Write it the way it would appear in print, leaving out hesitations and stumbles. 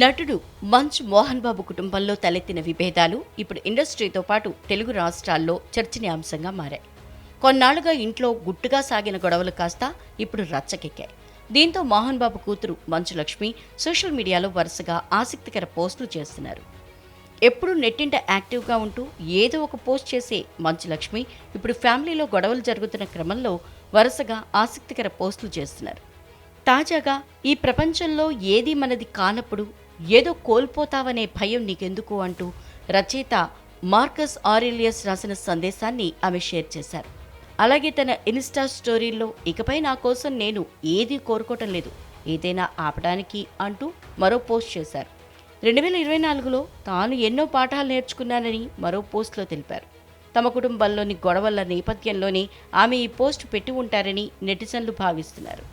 నటుడు మంచు మోహన్ బాబు కుటుంబంలో తలెత్తిన విభేదాలు ఇప్పుడు ఇండస్ట్రీతో పాటు తెలుగు రాష్ట్రాల్లో చర్చనీయాంశంగా మారాయి. కొన్నాళ్లుగా ఇంట్లో గుట్టుగా సాగిన గొడవలు కాస్త ఇప్పుడు రచ్చకెక్కాయి. దీంతో మోహన్ బాబు కూతురు మంచు లక్ష్మి సోషల్ మీడియాలో వరుసగా ఆసక్తికర పోస్టులు చేస్తున్నారు. ఎప్పుడూ నెట్టింట యాక్టివ్గా ఉంటూ ఏదో ఒక పోస్ట్ చేసే మంచు లక్ష్మి ఇప్పుడు ఫ్యామిలీలో గొడవలు జరుగుతున్న క్రమంలో వరుసగా ఆసక్తికర పోస్టులు చేస్తున్నారు. తాజాగా ఈ ప్రపంచంలో ఏదీ మనది కానప్పుడు ఏదో కోల్పోతావనే భయం నీకెందుకు అంటూ రచయిత మార్కస్ ఆరెలియస్ రాసిన సందేశాన్ని ఆమె షేర్ చేశారు. అలాగే తన ఇన్స్టా స్టోరీల్లో ఇకపై నా కోసం నేను ఏదీ కోరుకోవటం లేదు, ఏదైనా ఆపడానికి అంటూ మరో పోస్ట్ చేశారు. 2024లో తాను ఎన్నో పాఠాలు నేర్చుకున్నానని మరో పోస్ట్లో తెలిపారు. తమ కుటుంబంలోని గొడవల నేపథ్యంలోనే ఆమె ఈ పోస్ట్ పెట్టి ఉంటారని నెటిజన్లు భావిస్తున్నారు.